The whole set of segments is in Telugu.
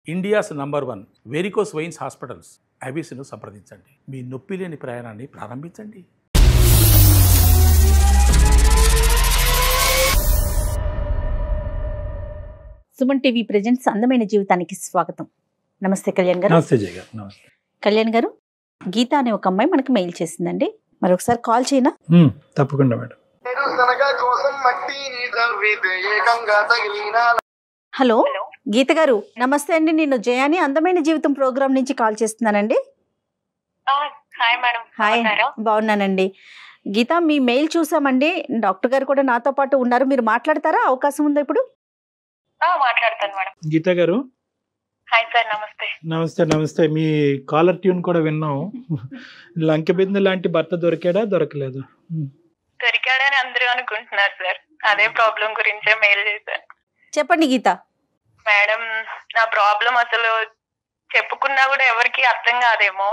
India's number 1 varicose veins hospitals అబీస్ను సంప్రదించండి. మీ నొప్పి లేని ప్రయాణాన్ని ప్రారంభించండి. సుమన్ టీవీ ప్రెజెంట్స్ అందమైన జీవితానికి స్వాగతం. నమస్తే కళ్యాణ్ గారు. నమస్తే జయ గారు. నమస్తే కళ్యాణ్ గారు, గీత అనే ఒక అమ్మాయి మనకు మెయిల్ చేసిందండి. మరొకసారి కాల్ చేయనా? తప్పకుండా మేడం. హలో గీత గారు, నమస్తే అండి. నేను జయాని అందమైన జీవితం ప్రోగ్రామ్ నుంచి కాల్ చేస్తున్నానండి. హాయ్, బాగున్నానండి. గీత, మీ మెయిల్ చూసామండి. డాక్టర్ గారు కూడా నాతో పాటు ఉన్నారు. మీరు మాట్లాడతారా? అవకాశం ఉందా ఇప్పుడు? మాట్లాడతాను మేడం. గీత గారు, హాయ్ సార్. నమస్తే. నమస్తే. నమస్తే. మీ కాలర్ ట్యూన్ కూడా విన్నాం. లంకెబిందు లాంటి భర్త దొరికాడా దొరకలేదు? దొరికాడని అందరూ అనుకుంటున్నారు సార్. అదే ప్రాబ్లం గురించే మెయిల్ చేశాను. చెప్పండి గీత. మేడం, నా ప్రాబ్లం అసలు చెప్పుకున్నా కూడా ఎవరికి అర్థం కాదేమో,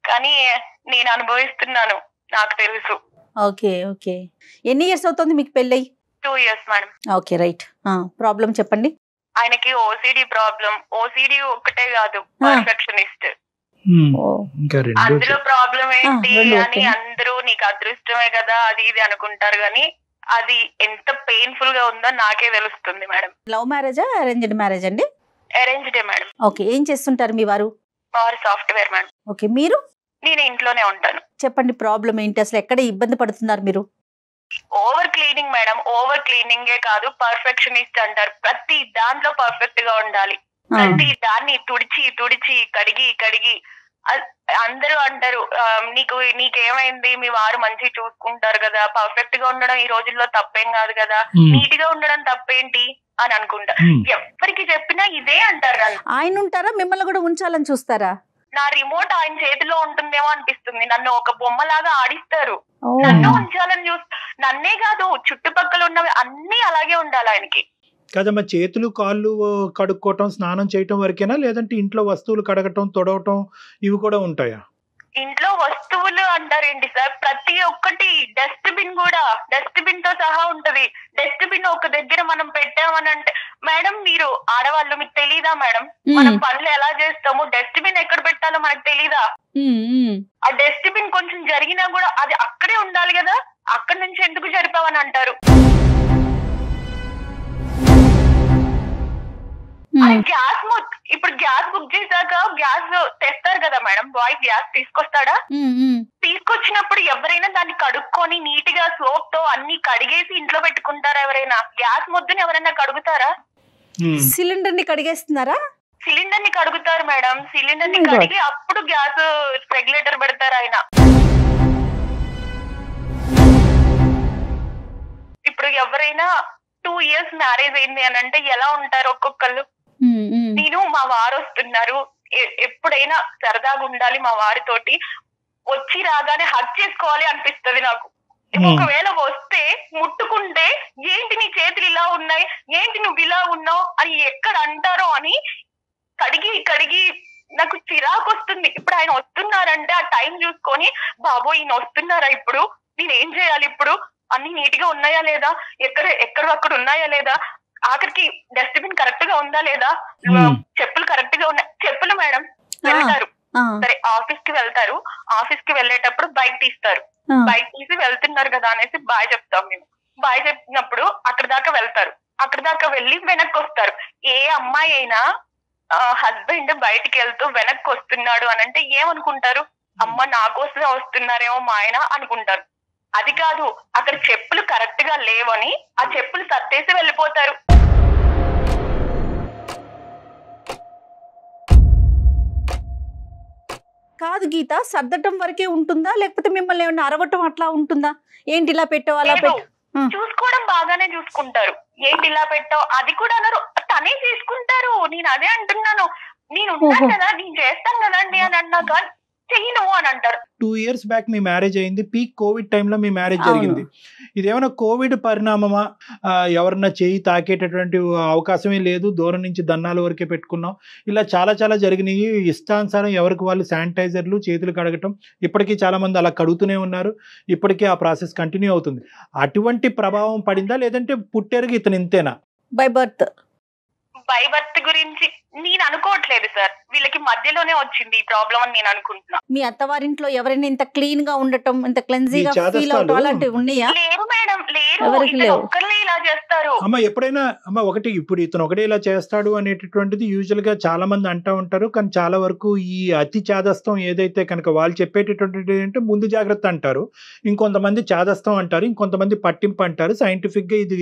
కానీ నేను అనుభవిస్తున్నాను. నాకు తెలుసు. Okay okay. ఎన్ని ఇయర్స్ అవుతుంది మీకు పెళ్ళై? 2 years madam. Okay, right. Problem చెప్పండి. ఆయనకి ఓసిడి ప్రాబ్లం. ఓసిడి ఒక్కటే కాదు, పర్ఫెక్షనిస్ట్. అందులో ప్రాబ్లం ఏంటి అని అందరూ నీకు అదృష్టమే కదా అది ఇది అనుకుంటారు, కానీ అది ఎంత పెయిన్ఫుల్ గా ఉందో నాకే తెలుస్తుంది మేడం. లవ్ మ్యారేజా అరేంజ్డ్ మ్యారేజ్ అండి? అరేంజ్డే మేడం. ఓకే. ఏం చేస్తుంటారు మీ వారు? వారు సాఫ్ట్వేర్ మేడం. ఓకే. మీరు? నేను ఇంట్లోనే ఉంటాను. చెప్పండి, ప్రాబ్లం ఏంటి? అసలు ఎక్కడ ఇబ్బంది పడుతున్నారు మీరు? Over cleaning madam. ఓవర్ క్లీనింగే కాదు, పర్ఫెక్షనిస్ట్ అంటారు. ప్రతి దాంట్లో పర్ఫెక్ట్ గా ఉండాలి. ప్రతి దాన్ని తుడిచి తుడిచి కడిగి కడిగి అందరూ అంటారు, నీకేమైంది, మీ వారు మంచిగా చూసుకుంటారు కదా, పర్ఫెక్ట్ గా ఉండడం ఈ రోజుల్లో తప్పేం కాదు కదా, నీట్ గా ఉండడం తప్పేంటి అని అనుకుంటా. ఎవరికి చెప్పినా ఇదే అంటారు. ఆయన ఉంటారా? మిమ్మల్ని కూడా ఉంచాలని చూస్తారా? నా రిమోట్ ఆయన చేతిలో ఉంటుందేమో అనిపిస్తుంది. నన్ను ఒక బొమ్మలాగా ఆడిస్తారు. నన్ను ఉంచాలని నన్నే కాదు, చుట్టుపక్కల ఉన్నవి అన్ని అలాగే ఉండాలి ఆయనకి. కదమ్మా, చేతులు కాళ్ళు కడుక్కోవటం, స్నానం చేయటం వరకేనా, లేదంటే ఇంట్లో వస్తువులు కడగటం, తొడవటం ఇవి కూడా ఉంటాయా? ఇంట్లో వస్తువులు అంటారేంటి సార్, ప్రతి ఒక్కటి. డస్ట్బిన్ కూడా డస్ట్బిన్ తో సహా ఉంటది. డస్ట్బిన్ ఒక దగ్గర మనం పెట్టామని అంటే, మేడం మీరు ఆడవాళ్ళు, మీకు తెలీదా మేడం, మనం పనులు ఎలా చేస్తాము, డస్ట్బిన్ ఎక్కడ పెట్టాలో మనకు తెలీదా? ఆ డస్ట్బిన్ కొంచెం జరిగినా కూడా అది అక్కడే ఉండాలి కదా, అక్కడి నుంచి ఎందుకు జరిపావని అంటారు. గ్యాస్ ఇప్పుడు గ్యాస్ బుక్ చేశాక గ్యాస్ తెస్తారు కదా మేడం, బాయ్ గ్యాస్ తీసుకొస్తాడా? తీసుకొచ్చినప్పుడు ఎవరైనా దాన్ని కడుక్కొని నీట్ గా సోప్ తో అన్ని కడిగేసి ఇంట్లో పెట్టుకుంటారా? ఎవరైనా గ్యాస్ ముద్దుని ఎవరైనా కడుగుతారా? సిలిండర్ ని కడిగేస్తున్నారా? సిలిండర్ ని కడుగుతారు మేడం. సిలిండర్ ని కడిగి అప్పుడు గ్యాస్ రెగ్యులేటర్ పెడతారు ఆయన. ఇప్పుడు ఎవరైనా 2 years మ్యారేజ్ అయింది అని అంటే ఎలా ఉంటారు ఒక్కొక్కళ్ళు? నేను మా వారు వస్తున్నారు, ఎప్పుడైనా సరదాగా ఉండాలి మా వారితోటి, వచ్చి రాగానే హగ్ చేసుకోవాలి అనిపిస్తుంది నాకు. ఒకవేళ వస్తే ముట్టుకుంటే ఏంటి నీ చేతులు ఇలా ఉన్నాయి, ఏంటి నువ్వు ఇలా ఉన్నావు అని ఎక్కడ అంటారో అని కడిగి కడిగి నాకు చిరాకు వస్తుంది. ఇప్పుడు ఆయన వస్తున్నారంటే ఆ టైం చూసుకొని, బాబో ఈయన వస్తున్నారా, ఇప్పుడు నేను ఏం చేయాలి, ఇప్పుడు అన్ని నీట్ గా ఉన్నాయా లేదా, ఎక్కడ ఉన్నాయా లేదా, ఆఖరికి డస్ట్బిన్ కరెక్ట్ గా ఉందా లేదా, చెప్పులు కరెక్ట్ గా ఉన్నాయి. చెప్పులు మేడం వెళ్తారు, సరే ఆఫీస్ కి వెళ్తారు, ఆఫీస్ కి వెళ్ళేటప్పుడు బైక్ తీస్తారు, బైక్ తీసి వెళ్తున్నారు కదా అనేసి బాయ్ చెప్తాం మేము. బాయ్ చెప్పినప్పుడు అక్కడ దాకా వెళ్తారు, అక్కడ దాకా వెళ్ళి వెనక్కి వస్తారు. ఏ అమ్మాయి అయినా హస్బెండ్ బయటికి వెళ్తూ వెనక్కి వస్తున్నాడు అని అంటే ఏమనుకుంటారు? అమ్మ నా కోసం వస్తున్నారేమో మా ఆయన అనుకుంటారు. అది కాదు, అక్కడ చెప్పులు కరెక్ట్ గా లేవని ఆ చెప్పులు సర్దేసి వెళ్ళిపోతారు. కాదు గీత, సర్దటం వరకే ఉంటుందా, లేకపోతే మిమ్మల్ని ఏమన్నా అరవటం అట్లా ఉంటుందా? ఏంటి ఇలా పెట్టావు అలా పెట్టు? చూసుకోవడం బాగానే చూసుకుంటారు. ఏంటి ఇలా పెట్టావు అది కూడా అన్నారు, తనే తీసుకుంటారు. నేను అదే అంటున్నాను, నేను ఉంటాను కదా, నేను చేస్తాను కదండి అని అన్నాక చెయ్యను అని అంటారు. 2 years బ్యాక్ మీ మ్యారేజ్ అయింది, పీక్ కోవిడ్ టైంలో మీ మ్యారేజ్ జరిగింది. ఇదేమైనా కోవిడ్ పరిణామమా? ఎవరన్నా చేయి తాకేటటువంటి అవకాశమే లేదు, దూరం నుంచి దన్నాల వరకే పెట్టుకున్నాం, ఇలా చాలా చాలా జరిగినాయి. ఇష్టానుసారం ఎవరికి వాళ్ళు శానిటైజర్లు, చేతులు కడగటం, ఇప్పటికీ చాలా మంది అలా కడుగుతూనే ఉన్నారు. ఇప్పటికీ ఆ ప్రాసెస్ కంటిన్యూ అవుతుంది. అటువంటి ప్రభావం పడిందా, లేదంటే పుట్టేరుగా ఇతను ఇంతేనా? బై బర్త్ బై బర్త్ గురించి నేను అనుకోవట్లేదు సార్, వీళ్ళకి మధ్యలోనే వచ్చింది ఈ ప్రాబ్లం అని నేను అనుకుంటున్నా. మీ అత్తవారింట్లో ఎవరైనా ఇంత క్లీన్ గా ఉండటం, ఇంత క్లెన్జీగా ఈ చాదస్తాలు- ఫీల్ అవటం అలాంటివి ఉన్నాయా? లేరు మేడం, లేరు. ఎవరికి ఇతను లేవు. ఒక్కళ్ళే ఇలా చేస్తారు. అమ్మ ఎప్పుడైనా అమ్మ ఒకటి ఇప్పుడు ఇతను ఒకటే ఇలా చేస్తాడు అనేటటువంటిది యూజువల్ గా చాలా మంది అంటూ ఉంటారు. కానీ చాలా వరకు ఈ అతి చాదస్తం ఏదైతే కనుక వాళ్ళు చెప్పేటటువంటిది ఏంటంటే ముందు జాగ్రత్త అంటారు, ఇంకొంతమంది చాదస్తం అంటారు, ఇంకొంతమంది పట్టింపు అంటారు. సైంటిఫిక్ గా ఇది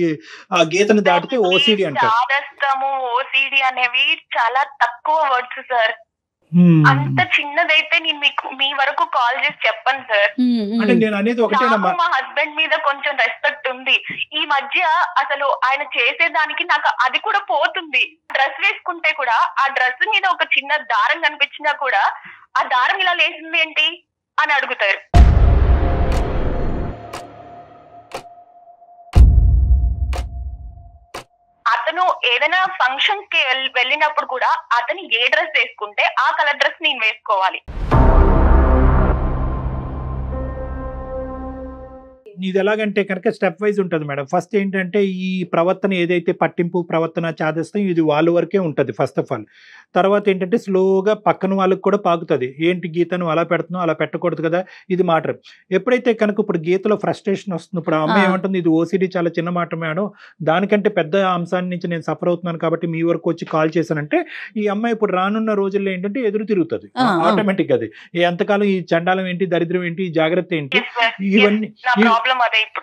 ఆ గీతను దాటితే ఓసిడి అంటారు. చాదస్తము, ఓసిడి అనేవి చాలా తక్కువ వర్డ్స్ సార్. అంత చిన్నదైతే నేను మీకు మీ వరకు కాల్ చేసి చెప్పను సార్. అంటే నేను అనేది ఒకటేనమ్మా, నాకు మా హస్బెండ్ మీద కొంచెం రెస్పెక్ట్ ఉంది. ఈ మధ్య అసలు ఆయన చేసేదానికి నాకు అది కూడా పోతుంది. డ్రెస్ వేసుకుంటే కూడా ఆ డ్రెస్ మీద ఒక చిన్న దారం కనిపించినా కూడా ఆ దారం ఇలా లేసింది ఏంటి అని అడుగుతారు. అతను ఏదైనా ఫంక్షన్ కి వెళ్ళినప్పుడు కూడా అతను ఏ డ్రెస్ వేసుకుంటే ఆ కలర్ డ్రెస్ నేను వేసుకోవాలి. ఇది ఎలాగంటే కనుక స్టెప్ వైజ్ ఉంటుంది మేడం. ఫస్ట్ ఏంటంటే ఈ ప్రవర్తన ఏదైతే పట్టింపు ప్రవర్తన చాదస్తం ఇది వాళ్ళ వరకే ఉంటుంది ఫస్ట్ ఆఫ్ ఆల్. తర్వాత ఏంటంటే స్లోగా పక్కన వాళ్ళకి కూడా పాకుతుంది. ఏంటి గీతను అలా పెడుతున్నావు, అలా పెట్టకూడదు కదా, ఇది మాట. ఎప్పుడైతే కనుక ఇప్పుడు గీతలో ఫ్రస్ట్రేషన్ వస్తుంది, ఇప్పుడు ఆ అమ్మాయి ఏమంటుంది, ఇది ఓసిడి చాలా చిన్న మాట మేడం, దానికంటే పెద్ద అంశాన్ని నుంచి నేను సఫర్ అవుతున్నాను కాబట్టి మీ వరకు వచ్చి కాల్ చేశానంటే ఈ అమ్మాయి ఇప్పుడు రానున్న రోజుల్లో ఏంటంటే ఎదురు తిరుగుతుంది ఆటోమేటిక్. అది ఎంతకాలం ఈ చండాలం ఏంటి, దరిద్రం ఏంటి, ఈ జాగ్రత్త ఏంటి, ఇవన్నీ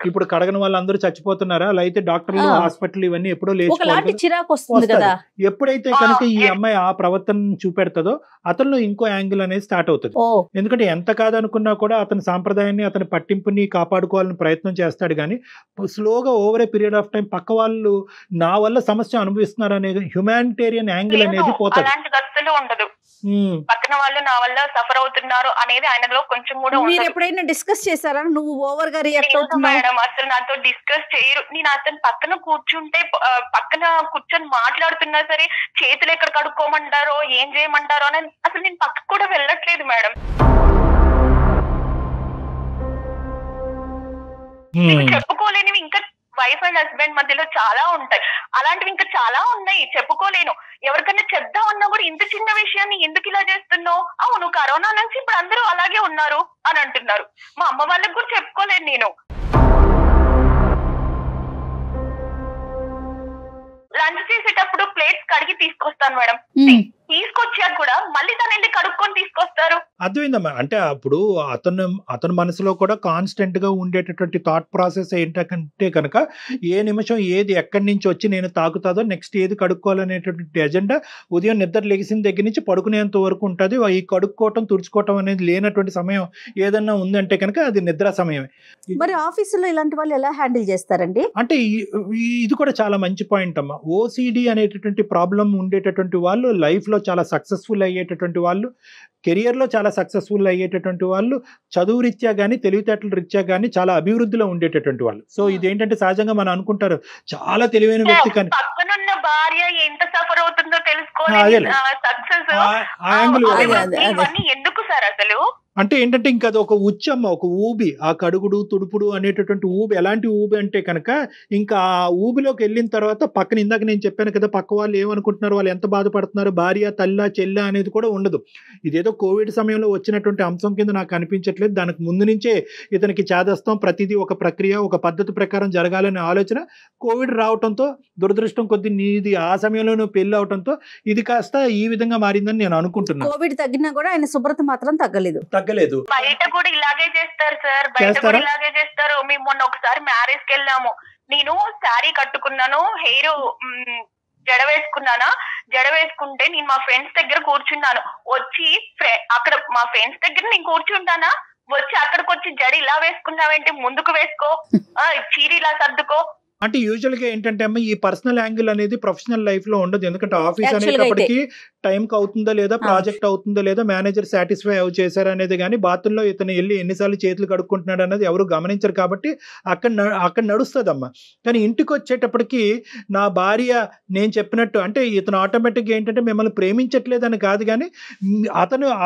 ఇప్పుడు కడగని వాళ్ళందరూ చచ్చిపోతున్నారా, అలా అయితే డాక్టర్లు హాస్పిటల్ ఇవన్నీ ఎప్పుడో ఒకలాంటి చిరాకు వస్తుంది కదా. ఎప్పుడైతే కనుక ఈ అమ్మాయి ఆ ప్రవర్తన చూపెడతాదో అతనిలో ఇంకో యాంగిల్ అనేది స్టార్ట్ అవుతుంది. ఎందుకంటే ఎంత కాదనుకున్నా కూడా అతని సాంప్రదాయాన్ని అతని పట్టింపుని కాపాడుకోవాలని ప్రయత్నం చేస్తాడు. కానీ స్లోగా over a period of time పక్క వాళ్ళు నా వల్ల సమస్య అనుభవిస్తున్నారు అనేది హ్యుమానిటేరియన్ యాంగిల్ అనేది పోతుంది. ఉండదు, పక్కన వాళ్ళు నా వల్ల సఫర్ అవుతున్నారు అనేది ఆయనలో కొంచెం కూడా. మీరు ఎప్పుడైనా డిస్కస్ చేశారా, నువ్వు ఓవర్ గా రియాక్ట్ అవుతున్నావు? మేడం అసలు నాతో డిస్కస్ చేయరు. నేను అతను పక్కన కూర్చుంటే పక్కన కూర్చొని మాట్లాడుతున్నా సరే చేతులు ఎక్కడ కడుక్కోమంటారో ఏం చేయమంటారో అని అసలు నేను పక్కకు కూడా వెళ్ళట్లేదు మేడం. చెప్పుకోలేనివి ఇంకా వైఫ్ అండ్ హస్బెండ్ మధ్యలో చాలా ఉంటాయి. అలాంటివి ఇంకా చాలా ఉన్నాయి, చెప్పుకోలేను. ఎవరికైనా చెప్దామన్నా కూడా ఇంత చిన్న విషయాన్ని ఎందుకు ఇలా చేస్తున్నావు, అవును కరోనా నుంచి ఇప్పుడు అందరూ అలాగే ఉన్నారు అని అంటున్నారు. మా అమ్మ వాళ్ళకి కూడా చెప్పుకోలేను నేను. లంచ్ చేసేటప్పుడు ప్లేట్స్ కడిగి తీసుకొస్తాను మేడం, తీసుకొచ్చాక కూడా మళ్ళీ తను వెళ్ళి కడుక్కొని తీసుకొస్తారు. అర్థమైందమ్మా. అంటే అప్పుడు అతని మనసులో కూడా కాన్స్టెంట్ గా ఉండేటటువంటి థాట్ ప్రాసెస్ ఏంటంటే కనుక ఏ నిమిషం ఏది ఎక్కడి నుంచి వచ్చి నేను తాకుతాదో, నెక్స్ట్ ఏది కడుక్కోవాలనేటటువంటి ఎజెండా ఉదయం నిద్ర లెగిసిన దగ్గర నుంచి పడుకునేంత వరకు ఉంటుంది. ఈ కడుక్కోవటం తుడుచుకోవటం అనేది లేనటువంటి సమయం ఏదన్నా ఉందంటే కనుక అది నిద్ర సమయమే. మరి ఆఫీసులో ఇలాంటి వాళ్ళు ఎలా హ్యాండిల్ చేస్తారండి? అంటే ఇది కూడా చాలా మంచి పాయింట్ అమ్మా. ఓసిడి అనేటటువంటి ప్రాబ్లం ఉండేటటువంటి వాళ్ళు లైఫ్ లో చాలా సక్సెస్ఫుల్ అయ్యేటటువంటి వాళ్ళు, కెరియర్ లో చాలా సక్సెస్ఫుల్ అయ్యేటటువంటి వాళ్ళు, చదువు రీత్యా కానీ తెలివితేటల రీత్యా కానీ చాలా అభివృద్ధిలో ఉండేటటువంటి వాళ్ళు. సో ఇదేంటంటే సహజంగా మనం అనుకుంటారు చాలా తెలివైన వ్యక్తి, కానీ పక్కనున్న భార్య ఎంత సఫర్ అవుతుందో తెలుసుకోవాలి. సక్సెస్ ఎందుకు సార్ అసలు అంటే ఏంటంటే ఇంకా అది ఒక ఉచ్చమ్మ, ఒక ఊబి, ఆ కడుగుడు తుడుపుడు అనేటటువంటి ఊబి. ఎలాంటి ఊబి అంటే కనుక ఇంకా ఆ ఊబిలోకి వెళ్ళిన తర్వాత పక్కన ఇందాక నేను చెప్పాను కదా, పక్క వాళ్ళు ఏమనుకుంటున్నారు, వాళ్ళు ఎంత బాధపడుతున్నారు, భార్య తల్ల చెల్ల అనేది కూడా ఉండదు. ఇదేదో కోవిడ్ సమయంలో వచ్చినటువంటి అంశం కింద నాకు అనిపించట్లేదు. దానికి ముందు నుంచే ఇతనికి చాదస్తం, ప్రతిదీ ఒక ప్రక్రియ, ఒక పద్ధతి ప్రకారం జరగాలనే ఆలోచన. కోవిడ్ రావడంతో దురదృష్టం కొద్ది నీది ఆ సమయంలో నువ్వు పెళ్లి అవడంతో ఇది కాస్త ఈ విధంగా మారిందని నేను అనుకుంటున్నాను. కోవిడ్ తగ్గినా కూడా ఆయన శుభ్రత మాత్రం తగ్గలేదు. బయట కూడా ఇలాగే చేస్తారు సార్, బయట కూడా ఇలాగే చేస్తారు. మేము మొన్న ఒకసారి మ్యారేజ్ కి వెళ్ళాము, నేను శారీ కట్టుకున్నాను, హెయిర్ జడ వేసుకున్నానా, జడ వేసుకుంటే నేను మా ఫ్రెండ్స్ దగ్గర కూర్చున్నాను. వచ్చి అక్కడ మా ఫ్రెండ్స్ దగ్గర నేను కూర్చుంటానా, వచ్చి అక్కడికి వచ్చి జడ ఇలా వేసుకున్నావేంటి, ముందుకు వేసుకో, చీర ఇలా సర్దుకో. అంటే యూజువల్ గా ఏంటంటే అమ్మ ఈ పర్సనల్ యాంగిల్ అనేది ప్రొఫెషనల్ లైఫ్ లో ఉండదు. ఎందుకంటే ఆఫీస్ అనేటప్పటికి టైంకి అవుతుందా లేదా, ప్రాజెక్ట్ అవుతుందా లేదా, మేనేజర్ సాటిస్ఫై అవు చేశారు అనేది కానీ బాత్రూంలో ఇతను వెళ్ళి ఎన్నిసార్లు చేతులు కడుక్కుంటున్నాడు అనేది ఎవరు గమనించరు. కాబట్టి అక్కడ నడుస్తుంది అమ్మ. కానీ ఇంటికి వచ్చేటప్పటికి నా భార్య నేను చెప్పినట్టు అంటే ఇతను ఆటోమేటిక్గా ఏంటంటే మిమ్మల్ని ప్రేమించట్లేదని కాదు, కానీ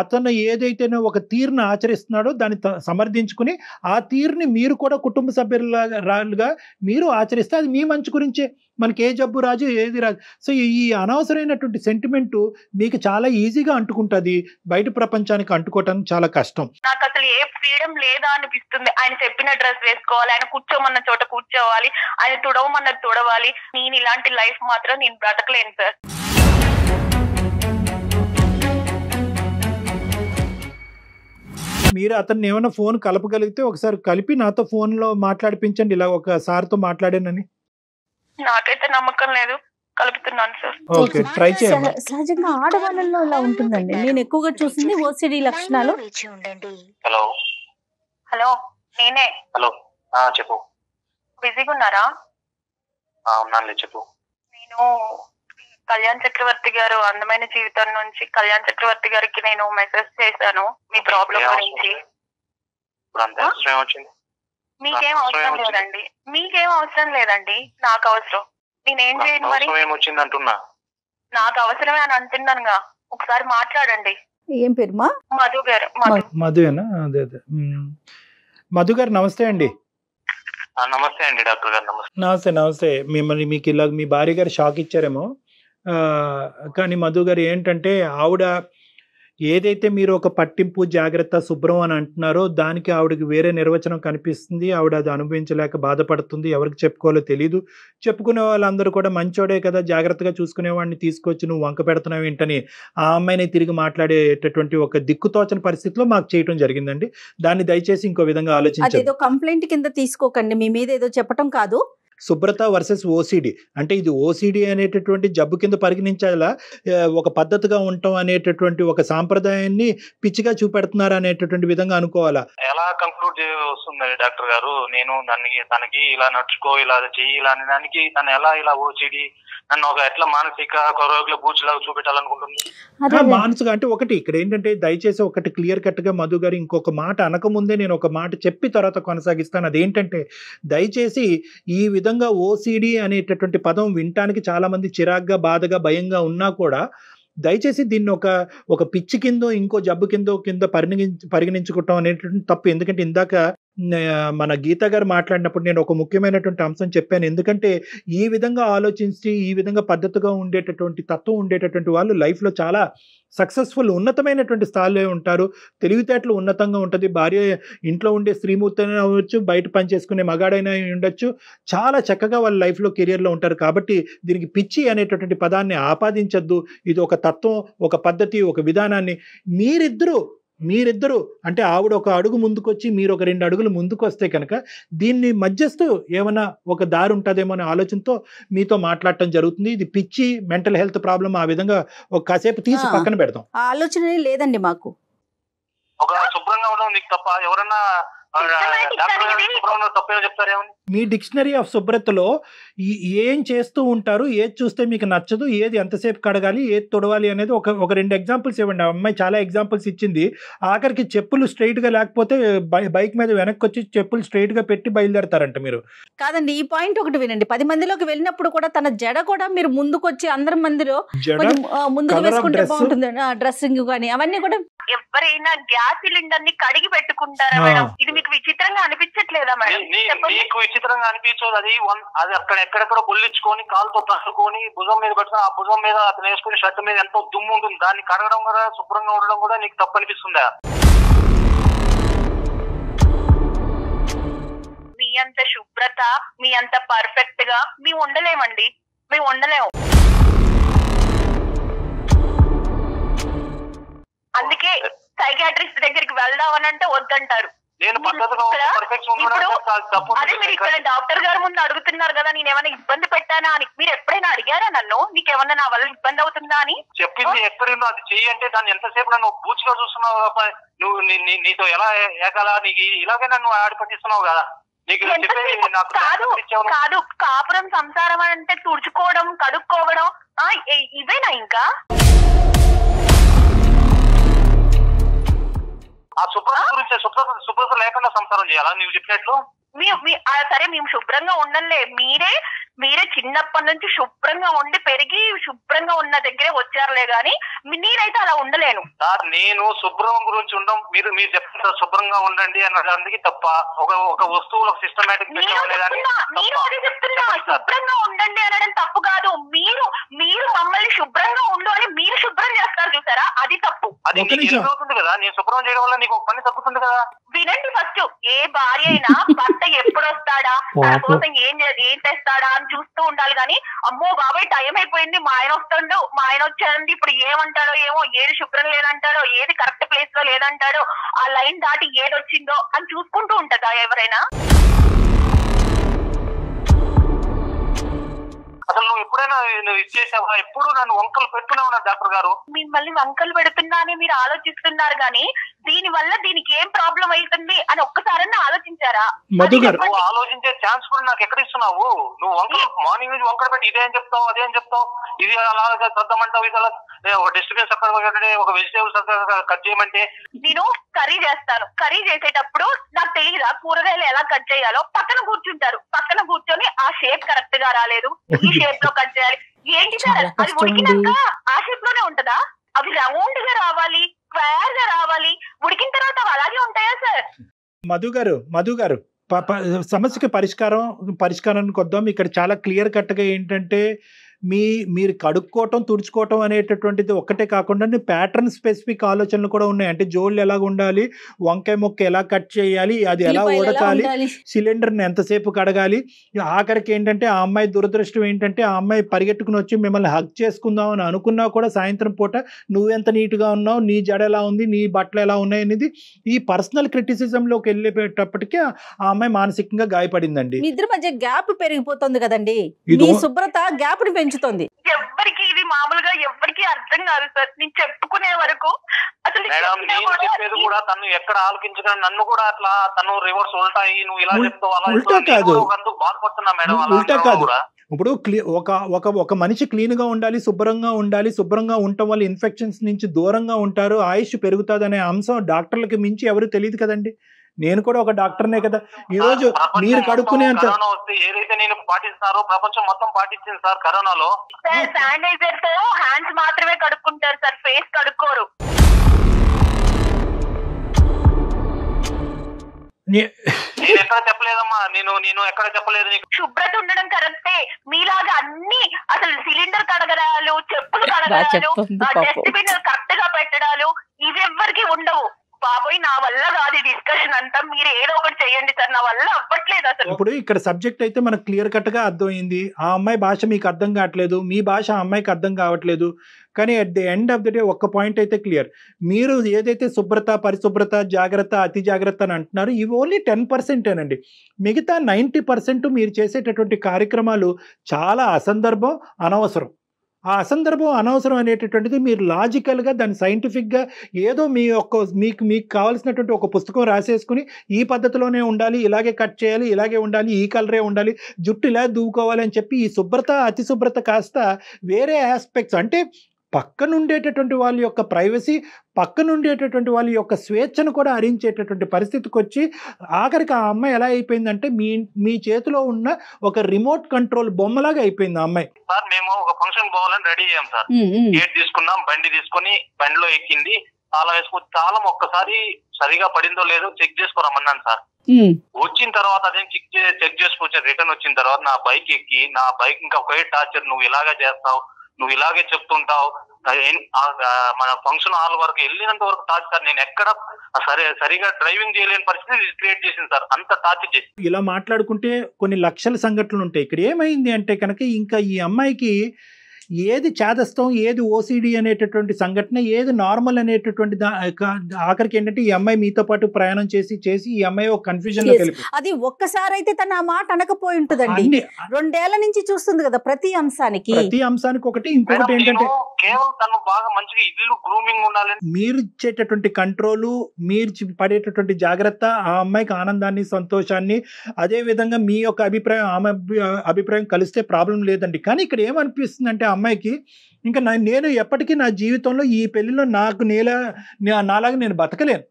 అతను ఏదైతే ఒక తీరును ఆచరిస్తున్నాడో దాన్ని సమర్థించుకుని ఆ తీరుని మీరు కూడా కుటుంబ సభ్యులుగా మీరు ఆచరిస్తే అది మీ మంచి గురించే. మనకి ఏ జబ్బు రాజు ఏది రాదు. సో ఈ అనవసరమైనటువంటి సెంటిమెంట్ మీకు చాలా ఈజీగా అంటుకుంటుంది, బయట ప్రపంచానికి అంటుకోవటానికి చాలా కష్టం. నాకు అసలు ఏ ఫ్రీడమ్ లేదా అనిపిస్తుంది. ఆయన చెప్పిన డ్రెస్ వేసుకోవాలి, ఆయన కూర్చోమన్న చోట కూర్చోవాలి, ఆయన తుడవమన్నది తుడవాలి. నేను ఇలాంటి లైఫ్ మాత్రం నేను బ్రతకలేను సార్. మీరు అతన్ని ఏమైనా ఫోన్ కలపగలిగితే ఒకసారి కలిపి నాతో ఫోన్లో మాట్లాడిపించండి, ఇలా ఒక సార్తో మాట్లాడానని. నాకైతే నమ్మకం లేదు, కలుపుతున్నాను సార్. ఓకే, ట్రై చేయండి. సహజంగా ఆడవాళ్ళలో ఇలా ఉంటుందండి. నేను ఎక్కువగా చూసింది ఓసిడి లక్షణాలు. హలో హలో, నేనే. హలో, చెప్పు. బిజీగా ఉన్నారా? ఉన్నానులే, చెప్పు. నేను కళ్యాణ్ చక్రవర్తి గారు అందమైన జీవితం నుంచి కళ్యాణ్ చక్రవర్తి గారికి నేను మెసేజ్ చేశాను మీ ప్రాబ్లం గురించి. మీకేం అవసరం లేదండి, మీకేం అవసరం లేదండి, నాకు అవసరం. నేనేం చేయను మరి? నాకు అవసరమే అని అంటున్నానుగా, ఒకసారి మాట్లాడండి. ఏం పేరు మా? మధు గారు. మధునా? అదే అదే. మధు గారు నమస్తే అండి. నమస్తే అండి డాక్టర్ గారు. నమస్తే. నమస్తే. మిమ్మల్ని మీకు ఇలా మీ భార్య గారు షాక్ ఇచ్చారేమో, కానీ మధు గారు ఏంటంటే ఆవిడ ఏదైతే మీరు ఒక పట్టింపు జాగ్రత్త శుభ్రం అని అంటున్నారో దానికి ఆవిడకి వేరే నిర్వచనం కనిపిస్తుంది. ఆవిడ అది అనుభవించలేక బాధపడుతుంది. ఎవరికి చెప్పుకోవాలో తెలియదు. చెప్పుకునే వాళ్ళందరూ కూడా మంచోడే కదా, జాగ్రత్తగా చూసుకునేవాడిని తీసుకొచ్చి నువ్వు వంక పెడుతున్నావు ఏంటని ఆ అమ్మాయిని తిరిగి మాట్లాడేటటువంటి ఒక దిక్కుతోచని పరిస్థితిలో మాకు చేయటం జరిగిందండి. దాన్ని దయచేసి ఇంకో విధంగా ఆలోచించండి. అదేదో కంప్లైంట్ కింద తీసుకోకండి, మీ మీద ఏదో చెప్పటం కాదు. శుభ్రత వర్సెస్ ఓసిడి అంటే ఇది ఓసిడి అనేటటువంటి జబ్బు కింద పరిగణించాలా, ఒక పద్ధతిగా ఉండటం అనేటటువంటి ఒక సాంప్రదాయాన్ని పిచ్చిగా చూపెడుతున్నారు అనేటటువంటి విధంగా అనుకోవాలా? ఎలా కంక్లూడ్ వస్తుంది డాక్టర్ గారు? నేను తనకి ఇలా నడుచుకో, ఇలా చెయ్యి, ఇలా దానికి తను ఎలా ఇలా ఓసిడి నన్ను ఒక ఎట్లా మానసిక రోగుల బూచిలాగా చూపెట్టాలనుకుంటుంది? మానసిక అంటే ఒకటి ఇక్కడ ఏంటంటే దయచేసి ఒకటి క్లియర్ కట్ గా మధు గారు ఇంకొక మాట అనకముందే నేను ఒక మాట చెప్పి తర్వాత కొనసాగిస్తాను. అదేంటంటే దయచేసి ఈ విధంగా ఓసిడి అనేటటువంటి పదం వినటానికి చాలా మంది చిరాగ్గా, బాధగా, భయంగా ఉన్నా కూడా దయచేసి దీన్ని ఒక పిచ్చి కిందో ఇంకో జబ్బు కింద పరిగణించుకోవటం అనేటువంటి తప్పు. ఎందుకంటే ఇందాక మన గీత గారు మాట్లాడినప్పుడు నేను ఒక ముఖ్యమైనటువంటి అంశం చెప్పాను. ఎందుకంటే ఈ విధంగా ఆలోచించి ఈ విధంగా పద్ధతిగా ఉండేటటువంటి తత్వం ఉండేటటువంటి వాళ్ళు లైఫ్లో చాలా సక్సెస్ఫుల్ ఉన్నతమైనటువంటి స్థాయిలో ఉంటారు. తెలివితేటలు ఉన్నతంగా ఉంటుంది. భార్య ఇంట్లో ఉండే స్త్రీమూర్తి అయినా అవ్వచ్చు, బయట పనిచేసుకునే మగాడైనా ఉండొచ్చు, చాలా చక్కగా వాళ్ళ లైఫ్లో కెరియర్లో ఉంటారు. కాబట్టి దీనికి పిచ్చి అనేటటువంటి పదాన్ని ఆపాదించద్దు. ఇది ఒక తత్వం, ఒక పద్ధతి, ఒక విధానాన్ని మీరిద్దరూ అంటే ఆవిడ ఒక అడుగు ముందుకొచ్చి మీరు ఒక 2 అడుగులు ముందుకు వస్తే కనుక దీన్ని మధ్యస్తూ ఏమైనా ఒక దారి ఉంటుందేమో అనే ఆలోచనతో మీతో మాట్లాడటం జరుగుతుంది. ఇది పిచ్చి, మెంటల్ హెల్త్ ప్రాబ్లం ఆ విధంగా ఒక కాసేపు తీసి పక్కన పెడతాం. ఆలోచన లేదండి మాకు. ఒక శుభ్రంగా ఉండడం నీకు తప్ప ఎవరన్నా మీ డిక్షనరీ ఆఫ్ శుభ్రతలో ఏం చేస్తూ ఉంటారు, ఏది చూస్తే మీకు నచ్చదు, ఏది ఎంతసేపు కడగాలి, ఏది తొడవాలి అనేది ఒక 2 ఎగ్జాంపుల్స్ ఇవ్వండి. ఆ అమ్మాయి చాలా ఎగ్జాంపుల్స్ ఇచ్చింది. ఆఖరికి చెప్పులు స్ట్రైట్ గా లేకపోతే బైక్ మీద వెనక్కి వచ్చి చెప్పులు స్ట్రైట్ గా పెట్టి బయలుదేరతారంట. మీరు కాదండి, ఈ పాయింట్ ఒకటి వినండి. 10 మందిలోకి వెళ్ళినప్పుడు కూడా తన జడ కూడా మీరు ముందుకొచ్చి అందరి మందిలో ముందుకు వేసుకుంటే బాగుంటుంది. డ్రెస్సింగ్ కానీ అవన్నీ కూడా. ఎవరైనా గ్యాస్ సిలిండర్ ని కడిగి పెట్టుకుంటారా మేడం? ఇది మీకు విచిత్రంగా అనిపించట్లేదా మేడం? మీకు విచిత్రంగా అనిపించదు. అది అక్కడ ఎక్కడెక్కడ బొల్లించుకొని కాలుతో తట్టుకొని భుజం మీద పెట్టుకుని ఆ భుజం మీద అతను వేసుకుని షర్ట్ మీద ఎంతో దుమ్ము ఉంటుంది. దాన్ని కడగడం కూడా, శుభ్రంగా ఉండడం కూడా నీకు తప్పు అనిపిస్తుందా? మీ అంత శుభ్రత, మీ అంత పర్ఫెక్ట్ గా మేము ఉండలేమండి, మేము ఉండలేము. అందుకే సైకియాట్రిస్ట్ దగ్గరికి వెళ్దామని అంటే వద్దంటారు. అదే మీరు ఇక్కడ డాక్టర్ గారి ముందు అడుగుతున్నారు కదా, నేను ఏమైనా ఇబ్బంది పెట్టానా అని. మీరు ఎప్పుడైనా అడిగారా నన్ను, నీకేమన్నా నా వల్ల ఇబ్బంది అవుతుందా అని? చెప్పింది ఎక్కడుందో అది చెయ్యంటే దాన్ని ఎంతసేపు నన్ను పూచిగా చూస్తున్నావు. నువ్వు నీతో ఎలా ఏకాలా నీకు ఇలాగే నన్ను ఆడిపట్టిస్తున్నావు కదా. కాదు, కాపురం సంసారం అంటే తుడుచుకోవడం, కడుక్కోవడం ఇవేనా? ఇంకా ఆ శుభ్రత గురించి, శుభ్రత లేకుండా సంసారం చేయాలా నువ్వు చెప్పినట్లు? సరే మేము శుభ్రంగా ఉండలే, మీరే చిన్నప్పటి నుంచి శుభ్రంగా ఉండి పెరిగి శుభ్రంగా ఉన్న దగ్గరే వచ్చారులే గాని నేనైతే అలా ఉండలేను సార్. నేను శుభ్రం గురించి ఉండడం మీరు చెప్తారు శుభ్రంగా ఉండండి అన్నదానికి తప్ప ఒక వస్తువులు సిస్టమేటిక్ నేను అదే చెప్తున్నా, శుభ్రంగా ఉండండి అనడం తప్పు కాదు. మీరు మమ్మల్ని శుభ్రంగా ఉండు అని మీరు శుభ్రం చేస్తారు చూసారా, అది తప్పు. అది అవుతుంది కదా, నేను శుభ్రం చేయడం వల్ల నీకు ఒక పని తప్పుతుంది కదా. వినండి, ఫస్ట్ ఏ భార్య అయినా భర్త ఎప్పుడు వస్తాడా, తన కోసం ఏం తెస్తాడా అని చూస్తూ ఉండాలి. కానీ అమ్మో బాబాయ్ టైం అయిపోయింది, మా ఆయన వస్తాడు, మా ఆయన వచ్చాడండి, ఇప్పుడు ఏమంటాడో ఏమో, ఏది శుభ్రం లేదంటాడో, ఏది కరెక్ట్ ప్లేస్ లో లేదంటాడో, ఆ లైన్ దాటి ఏది వచ్చిందో అని చూసుకుంటూ ఉంటదా ఎవరైనా? అసలు నువ్వు ఎప్పుడైనా ఇచ్చేసావా? ఎప్పుడు నన్ను వంకలు పెడుతూనే ఉన్నారు డాక్టర్ గారు. మిమ్మల్ని వంకలు పెడుతున్నా అని మీరు ఆలోచిస్తున్నారు కానీ దీని వల్ల దీనికి ఏం ప్రాబ్లం అవుతుంది అని ఒక్కసారన్నా ఆలోచించారా? నువ్వు ఆలోచించే ఛాన్స్ కూడా నాకు ఎక్కడ ఇస్తున్నావు? నువ్వు వంకలు మార్నింగ్ నుంచి వంకలు పెట్టి ఇదేం చెప్తావు అదేం చెప్తావు, ఇది అలాగా సర్దమంటావు, ఇది అలా ఒక డిస్టర్బెన్స్ అక్కడ ఒక వెజిటేబుల్స్ కట్ చేయమంటే. నేను కర్రీ చేస్తాను, కర్రీ చేసేటప్పుడు నాకు తెలియదా కూరగాయలు ఎలా కట్ చేయాలో? పక్కన కూర్చుంటారు, పక్కన కూర్చొని ఆ షేప్ కరెక్ట్ గా రాలేదు, ఈ షేప్ లో కట్ చేయాలి. ఏంటి సార్ అది ఉడికినాక ఆ షేప్ లోనే ఉంటదా? అవి రౌండ్ గా రావాలి, స్క్వేర్ గా రావాలి, ఉడికిన తర్వాత అవి అలాగే ఉంటాయా సార్? మధు గారు సమస్యకి పరిష్కారానికి వద్దాం. ఇక్కడ చాలా క్లియర్ కట్గా ఏంటంటే మీరు కడుక్కోవటం తుడుచుకోవటం అనేటటువంటిది ఒక్కటే కాకుండా ప్యాటర్న్ స్పెసిఫిక్ ఆలోచనలు కూడా ఉన్నాయి. అంటే జోళ్ళు ఎలాగ ఉండాలి, వంకాయ మొక్క ఎలా కట్ చేయాలి, అది ఎలా ఉడకాలి, సిలిండర్ని ఎంతసేపు కడగాలి. ఆఖరికి ఏంటంటే ఆ అమ్మాయి దురదృష్టం ఏంటంటే ఆ అమ్మాయి పరిగెట్టుకుని వచ్చి మిమ్మల్ని హగ్ చేసుకుందాం అని అనుకున్నా కూడా సాయంత్రం పూట నువ్వెంత నీట్గా ఉన్నావు, నీ జడ ఎలా ఉంది, నీ బట్టలు ఎలా ఉన్నాయి అనేది ఈ పర్సనల్ క్రిటిసిజంలోకి వెళ్ళేటప్పటికీ ఆ అమ్మాయి మానసికంగా గాయపడిందండి. మీ ఇద్దరి మధ్య గ్యాప్ పెరిగిపోతుంది కదండి, మీ శుభ్రత గ్యాప్ ని పెంచుతుంది. ఎవ్వరికి ఇది మామూలుగా ఎవ్వరికి అర్థం కాదు సార్. నేను చెప్పుకునే వరకు అసలు మేడం నేను చెప్పేది కూడా తను ఎక్కడ ఆలోచించగా నన్ను కూడా అట్లా తను రివర్స్ ఉల్టాయి, నువ్వు ఇలా చెప్తావు అలా బాధపడుతున్నా మేడం. ఉల్టా కాదు, ఇప్పుడు ఒక మనిషి క్లీన్గా ఉండాలి, శుభ్రంగా ఉండాలి, శుభ్రంగా ఉండటం వల్ల ఇన్ఫెక్షన్స్ నుంచి దూరంగా ఉంటారు, ఆయుష్ పెరుగుతుంది అనే అంశం డాక్టర్లకి మించి ఎవరు తెలియదు కదండి. నేను కూడా ఒక డాక్టర్నే కదా. ఈ రోజు మీరు కడుక్కునే అంత ఏదైతే నేను పాటిస్తారో ప్రపంచం మొత్తం పాటించింది సార్. కరోనాలో శానిటైజర్ తో హ్యాండ్స్ మాత్రమే కడుక్కుంటారు సార్, ఫేస్ కడుక్కోరు. నేను ఎక్కడ చెప్పలేదమ్మా, నేను ఎక్కడ చెప్పలేదు. శుభ్రత ఉండడం కరెక్టే, మీలాగా అన్ని అసలు సిలిండర్ కడగడాలు, చెప్పులు కడగడాలు, డస్ట్బిన్ కరెక్ట్ గా పెట్టడాలు ఇవి ఎవ్వరికి ఉండవు. బాబోయ్ నా వల్ల కాదు ఈ డిస్కషన్ అంతా, మీరు ఏదో ఒకటి చేయండి సార్, నా వల్ల అవ్వట్లేదు అసలు. ఇప్పుడు ఇక్కడ సబ్జెక్ట్ అయితే మనకు క్లియర్ కట్ గా అర్థమైంది. ఆ అమ్మాయి భాష మీకు అర్థం కావట్లేదు, మీ భాష ఆ అమ్మాయికి అర్థం కావట్లేదు. కానీ at the end of the day ఒక్క పాయింట్ అయితే క్లియర్, మీరు ఏదైతే శుభ్రత, పరిశుభ్రత, జాగ్రత్త, అతి జాగ్రత్త అని అంటున్నారు, ఇవి ఓన్లీ 10%ఏనండి. మిగతా 90% మీరు చేసేటటువంటి కార్యక్రమాలు చాలా అసందర్భం, అనవసరం. ఆ అసందర్భం, అనవసరం అనేటటువంటిది మీరు లాజికల్గా దాన్ని సైంటిఫిక్గా ఏదో మీకు కావాల్సినటువంటి ఒక పుస్తకం రాసేసుకుని ఈ పద్ధతిలోనే ఉండాలి, ఇలాగే కట్ చేయాలి, ఇలాగే ఉండాలి, ఈ కలరే ఉండాలి, జుట్టు ఇలా దూకోవాలి అని చెప్పి ఈ శుభ్రత, అతి శుభ్రత కాస్త వేరే ఆస్పెక్ట్స్ అంటే పక్కనుండేటటువంటి వాళ్ళ యొక్క ప్రైవసీ, పక్కనుండేటటువంటి వాళ్ళ యొక్క స్వేచ్ఛను కూడా హరించేటటువంటి పరిస్థితికి వచ్చి ఆఖరికి ఆ అమ్మాయి ఎలా అయిపోయిందంటే మీ చేతిలో ఉన్న ఒక రిమోట్ కంట్రోల్ బొమ్మలాగా అయిపోయింది ఆ అమ్మాయి. సార్ మేము ఒక ఫంక్షన్ పోవాలని రెడీ అయ్యాం సార్, గేట్ తీసుకున్నాం, బండి తీసుకొని బండిలో ఎక్కింది, తాళం వేసుకుని తాళం ఒక్కసారి సరిగా పడిందో లేదో చెక్ చేసుకోరమన్నాను సార్. వచ్చిన తర్వాత అదే చెక్ చేసుకొచ్చాను. రిటర్న్ వచ్చిన తర్వాత నా బైక్ ఎక్కి, నా బైక్ ఇంకా ఒకే టార్చర్, నువ్వు ఇలాగే చేస్తావు, నువ్వు ఇలాగే చెప్తుంటావు, మన ఫంక్షన్ హాల్ వరకు వెళ్ళినంత వరకు టార్చర్. నేను ఎక్కడ సరిగా డ్రైవింగ్ చేయలేని పరిస్థితి క్రియేట్ చేసింది సార్, అంత టార్చర్ చేసి. ఇలా మాట్లాడుకుంటే కొన్ని లక్షల సంఘటనలు ఉంటాయి. ఇక్కడ ఏమైంది అంటే కనుక ఇంకా ఈ అమ్మాయికి ఏది చేదస్తం, ఏది ఓసిడి అనేటటువంటి సంఘటన, ఏది నార్మల్ అనేటటువంటి ఆఖరికి ఏంటంటే ఈ అమ్మాయి మీతో పాటు ప్రయాణం చేసి ఈ అమ్మాయి ఒక కన్ఫ్యూజన్ లో వెళ్ళిపోయింది. అది ఒక్కసారి అయితే తన ఆ మాట అనకపోయి ఉంటుందండి. 2 ఏళ్ల నుంచి చూస్తుంది కదా ప్రతి అంశానికి ఒకటి. ఇంకొకటి ఏంటంటే కేవలం తను బాగా మంచిగా ఇల్లు గ్రూమింగ్ ఉండాలి. మీరు ఇచ్చేటటువంటి కంట్రోలు, మీరు పడేటటువంటి జాగ్రత్త ఆ అమ్మాయికి ఆనందాన్ని, సంతోషాన్ని, అదే విధంగా మీ యొక్క అభిప్రాయం ఆమె అభిప్రాయం కలిస్తే ప్రాబ్లం లేదండి. కానీ ఇక్కడ ఏమనిపిస్తుంది అంటే అమ్మాయికి ఇంకా నేను ఎప్పటికీ నా జీవితంలో ఈ పెళ్లిలో నాలాగా నేను బతకలేను,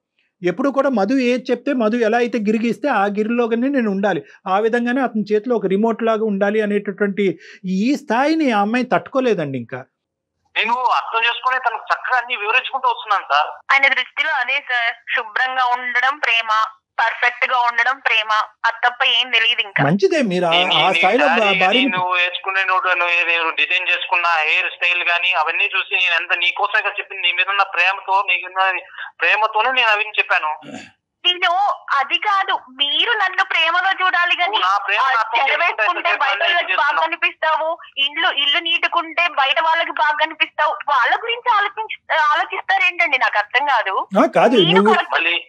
ఎప్పుడు కూడా మధు ఏది చెప్తే మధు ఎలా అయితే గిరిగిస్తే ఆ గిరిలోగానే నేను ఉండాలి, ఆ విధంగానే అతని చేతిలో ఒక రిమోట్ లాగా ఉండాలి అనేటటువంటి ఈ స్థాయిని ఆ అమ్మాయి తట్టుకోలేదండి. ఇంకా నేను అర్థం చేసుకుని తనకు చక్కగా అన్ని వివరించుకుంటూ వస్తున్నాను సార్. ఆయన దృష్టిలో అదే సార్, శుభ్రంగా ఉండడం ప్రేమ, పర్ఫెక్ట్ గా ఉండడం ప్రేమ, అది తప్ప ఏం తెలియదు. ఇంకా మంచిదే, మీరు ఆ స్థాయిలో నువ్వు వేసుకునే డిజైన్ చేసుకున్న హెయిర్ స్టైల్ గానీ అవన్నీ చూసి నేను ఎంత నీకోసంగా చెప్పింది, నీ మీద ఉన్న ప్రేమతోనే నేను అవన్నీ చెప్పాను. నేను అది కాదు, మీరు నన్ను ప్రేమగా చూడాలి కానీ చెరవేసుకుంటే బయట వాళ్ళకి బాగా కనిపిస్తావు, ఇల్లు నీటుకుంటే బయట వాళ్ళకి బాగా కనిపిస్తావు, వాళ్ళ గురించి ఆలోచిస్తారేంటండి? నాకు అర్థం కాదు.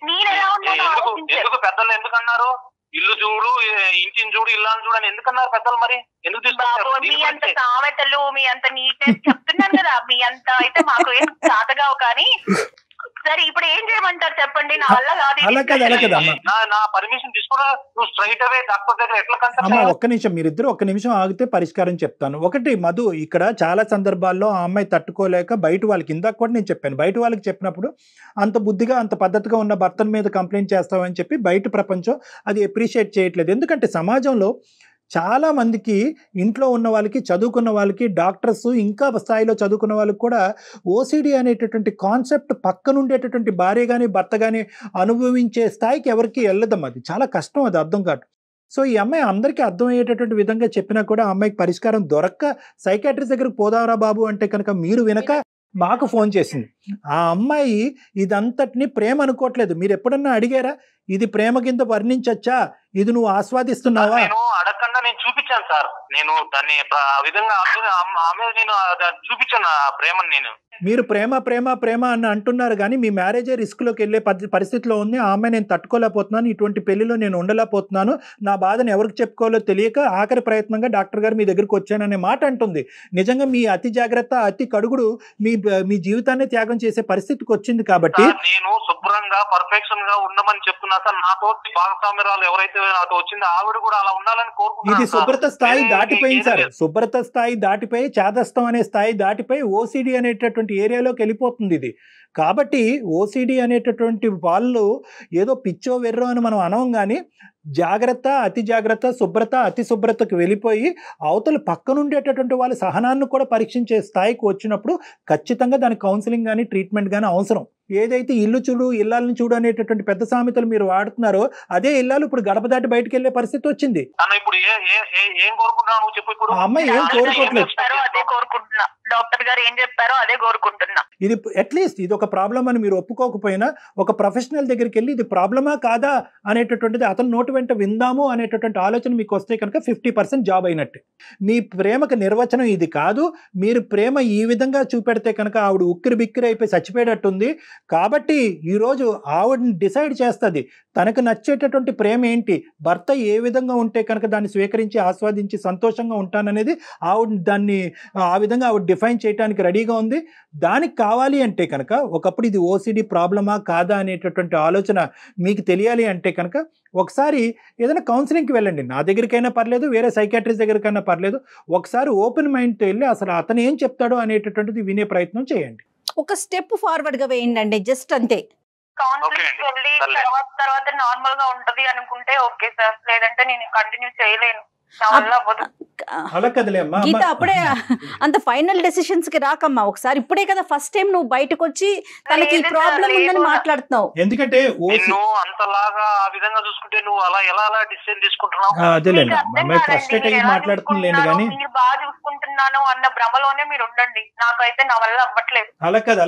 నేను ఎలా ఉన్నాను ఎందుకు పెద్దలు ఎందుకన్నారు ఇల్లు చూడు ఇంటిని చూడు ఇల్లాన్ని చూడు అని ఎందుకన్నారు పెద్దలు? మరి ఎందుకు తీసుకుంటారు? మీ అంత సామెతలు, మీ అంత నీట్నెస్ చెప్తున్నాను కదా, మీ అంత అయితే మాకు ఏం సాధగావు. కానీ సరే ఇప్పుడు ఏం చేయమంటారు చెప్పండి, నా వల్ల కాదు. నా పర్మిషన్ తీసుకున్నా నువ్వు స్ట్రైట్ అవే డాక్టర్ దగ్గర ఎట్లా అమ్మా ఒక్క నిమిషం, మీరిద్దరు ఒక్క నిమిషం ఆగితే పరిష్కారం చెప్తాను. ఒకటి మధు, ఇక్కడ చాలా సందర్భాల్లో ఆ అమ్మాయి తట్టుకోలేక బయట వాళ్ళకి, ఇందాక కూడా నేను చెప్పాను, బయట వాళ్ళకి చెప్పినప్పుడు అంత బుద్ధిగా అంత పద్ధతిగా ఉన్న భర్తల మీద కంప్లైంట్ చేస్తామని చెప్పి బయట ప్రపంచం అది అప్రిషియేట్ చేయట్లేదు. ఎందుకంటే సమాజంలో చాలా మందికి, ఇంట్లో ఉన్న వాళ్ళకి, చదువుకున్న వాళ్ళకి, డాక్టర్స్ ఇంకా స్థాయిలో చదువుకున్న వాళ్ళకి కూడా ఓసిడి అనేటటువంటి కాన్సెప్ట్ పక్కనుండేటటువంటి భార్య కానీ భర్త కానీ అనుభవించే స్థాయికి ఎవరికి వెళ్ళదమ్మా. అది చాలా కష్టం, అది అర్థం కాదు. సో ఈ అమ్మాయి అందరికీ అర్థమయ్యేటటువంటి విధంగా చెప్పినా కూడా ఆ అమ్మాయికి పరిష్కారం దొరక్క సైకాట్రిస్ట్ దగ్గరకు పోదారా బాబు అంటే కనుక మీరు వినక మాకు ఫోన్ చేసింది. ఆ అమ్మాయి ఇదంతటిని ప్రేమ అనుకోవట్లేదు. మీరు ఎప్పుడన్నా అడిగారా ఇది ప్రేమ కింద వర్ణించచ్చా, ఇది నువ్వు ఆస్వాదిస్తున్నావా? నేను అడగకుండా నేను చూపించాను సార్, నేను దాన్ని ఆ విధంగా ఆమె నేను చూపించాను ఆ ప్రేమను. నేను మీరు ప్రేమ ప్రేమ ప్రేమ అని అంటున్నారు కానీ మీ మ్యారేజే రిస్క్లోకి వెళ్ళే పరిస్థితిలో ఉంది. ఆ అమ్మాయి నేను తట్టుకోలేకపోతున్నాను, ఇటువంటి పెళ్లిలో నేను ఉండలేకపోతున్నాను, నా బాధను ఎవరికి చెప్పుకోవాలో తెలియక ఆఖరి ప్రయత్నంగా డాక్టర్ గారు మీ దగ్గరికి వచ్చాననే మాట అంటుంది. నిజంగా మీ అతి జాగ్రత్త, అతి కడుగుడు మీ జీవితాన్ని త్యాగం చేసే పరిస్థితికి వచ్చింది. కాబట్టి నేను శుభ్రంగా పర్ఫెక్షన్ గా ఉండమని చెప్తున్నా సార్. నాతో భాగస్వామ్యాలు ఎవరైతే నాతో వచ్చిందో ఆవిడ కూడా అలా ఉండాలని కోరుకుంటున్నాను. ఇది శుభ్రత స్థాయి దాటిపోయింది సార్, శుభ్రత స్థాయి దాటిపోయి చాదస్తం అనే స్థాయి దాటిపోయి ఓసిడి అనేటటువంటి ఏరియాలోకి వెళ్ళిపోతుంది ఇది. కాబట్టి ఓసిడి అనేటటువంటి వాళ్ళు ఏదో పిచ్చో వెర్రో అని మనం అనం కానీ జాగ్రత్త, అతి జాగ్రత్త, శుభ్రత, అతి శుభ్రతకు వెళ్ళిపోయి అవతల పక్కనుండేటటువంటి వాళ్ళ సహనాన్ని కూడా పరీక్షించే స్థాయికి వచ్చినప్పుడు ఖచ్చితంగా దానికి కౌన్సిలింగ్ కానీ ట్రీట్మెంట్ కానీ అవసరం. ఏదైతే ఇల్లు చూడు ఇల్లాలను చూడు అనేటటువంటి పెద్ద సామెతలు మీరు వాడుతున్నారో అదే ఇల్లాలు ఇప్పుడు గడప దాటి బయటకు వెళ్ళే పరిస్థితి వచ్చింది. అమ్మాయి ఏం కోరుకోవట్లేదు, డాక్టర్ గారు ఏం చెప్పారో అదే కోరుకుంటున్నా. ఇది అట్లీస్ట్ ఇది ఒక ప్రాబ్లం అని మీరు ఒప్పుకోకపోయినా ఒక ప్రొఫెషనల్ దగ్గరికి వెళ్ళి ఇది ప్రాబ్లమా కాదా అనేటటువంటిది అతను నోటి వెంట విందాము అనేటటువంటి ఆలోచన మీకు వస్తే కనుక 50% జాబ్ అయినట్టే. మీ ప్రేమకు నిర్వచనం ఇది కాదు, మీరు ప్రేమ ఈ విధంగా చూపెడితే కనుక ఆవిడ ఉక్కిరి బిక్కిరి అయిపోయి చచ్చిపోయేటట్టుంది. కాబట్టి ఈరోజు ఆవిడని డిసైడ్ చేస్తుంది తనకు నచ్చేటటువంటి ప్రేమ ఏంటి, భర్త ఏ విధంగా ఉంటే కనుక దాన్ని స్వీకరించి ఆస్వాదించి సంతోషంగా ఉంటాననేది ఆవిడ దాన్ని ఆ విధంగా ఆవిడ డిఫైన్ చేయడానికి రెడీగా ఉంది. దానికి కావాలి అంటే కనుక ఒకప్పుడు ఇది ఓసిడి ప్రాబ్లమా కాదా అనేటటువంటి ఆలోచన మీకు తెలియాలి అంటే కనుక ఒకసారి ఏదైనా కౌన్సిలింగ్కి వెళ్ళండి. నా దగ్గరికైనా పర్లేదు, వేరే సైకాట్రిస్ట్ దగ్గరికైనా పర్లేదు. ఒకసారి ఓపెన్ మైండ్తో వెళ్ళి అసలు అతను ఏం చెప్తాడో అనేటటువంటిది వినే ప్రయత్నం చేయండి. ఒక స్టెప్ ఫార్వర్డ్ గా వేయండి, జస్ట్ అంతే. కౌన్సిలింగ్ వెళ్ళి తర్వాత నార్మల్ గా ఉంటది అనుకుంటే ఓకే సార్, లేదంటే నేను కంటిన్యూ చేయలేను. గీత అప్పుడే అంత ఫైనల్ డెసిషన్స్ కి రాకమ్మా. ఒకసారి ఇప్పుడే కదా ఫస్ట్ టైం నువ్వు బయటకు వచ్చి తనకి ప్రాబ్లం ఉందని మాట్లాడుతున్నావు. ఎందుకంటే అంతలాగా ఆ విధంగా చూసుకుంటే నువ్వు అలా ఎలా డిసిషన్ తీసుకుంటున్నావు? మాట్లాడుతున్నాను కానీ బాగా చూసుకుంటున్నాను అన్న భ్రమలోనే మీరు ఉండండి. నాకైతే నా వల్ల అవ్వట్లేదు. అలా కాదు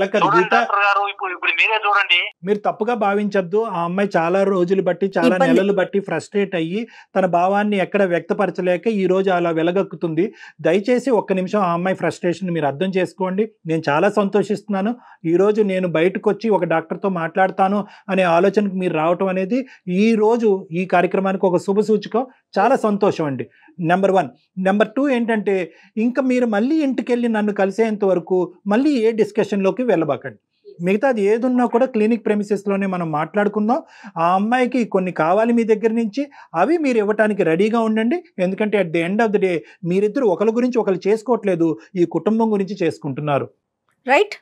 డాక్టర్ గారు, ఇప్పుడు మీరే చూడండి. మీరు తప్పుగా భావించద్దు. ఆ అమ్మాయి చాలా రోజులు బట్టి చాలా నెలలు బట్టి ఫ్రస్ట్రేట్ అయ్యి తన భావాన్ని ఎక్కడ వ్యక్తపరచలేక ఈ రోజు అలా వెలగక్కుతుంది. దయచేసి ఒక్క నిమిషం ఆ అమ్మాయి ఫ్రస్ట్రేషన్ మీరు అర్థం చేసుకోండి. నేను చాలా సంతోషిస్తున్నాను. ఈరోజు నేను బయటకు వచ్చి ఒక డాక్టర్తో మాట్లాడతాను అనే ఆలోచనకు మీరు రావటం అనేది ఈ రోజు ఈ కార్యక్రమానికి ఒక శుభ సూచకం. చాలా సంతోషం అండి. నెంబర్ 1. నెంబర్ 2 ఏంటంటే ఇంకా మీరు మళ్ళీ ఇంటికి వెళ్ళి నన్ను కలిసేంత వరకు మళ్ళీ ఏ డిస్కషన్లోకి వెళ్ళబాకండి. మిగతాది ఏదున్నా కూడా క్లినిక్ ప్రెమిసెస్లోనే మనం మాట్లాడుకుందాం. ఆ అమ్మాయికి కొన్ని కావాలి మీ దగ్గర నుంచి, అవి మీరు ఇవ్వటానికి రెడీగా ఉండండి. ఎందుకంటే at the end of the day మీరిద్దరు ఒకరి గురించి ఒకరు చేసుకోవట్లేదు, ఈ కుటుంబం గురించి చేసుకుంటున్నారు. రైట్.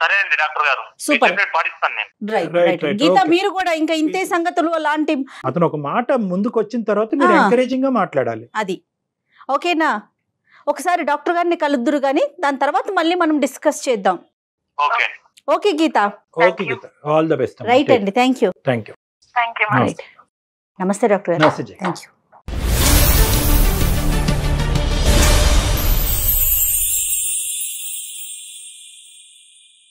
సరే అండి డాక్టర్ గారు, సూపర్. పాటిస్తాను నేను. రైట్ Right, రైట్ right, గీత, okay. మీరు కూడా ఇంకా ఇంతే సంగతులు అలాంటి అతను ఒక మాట ముందుకు వచ్చిన తర్వాత మీరు ఎంకరేజింగ్ గా మాట్లాడాలి. అది ఓకేనా? ఒకసారి డాక్టర్ గారిని కలుద్దురు కానీ దాని తర్వాత మళ్ళీ మనం డిస్కస్ చేద్దాం. Okay okay Geetha, okay Geetha, all the best. Right అండి, thank you. Thank you. Thank you. నమస్తే డాక్టర్ గారు. నమస్తే. Thank you.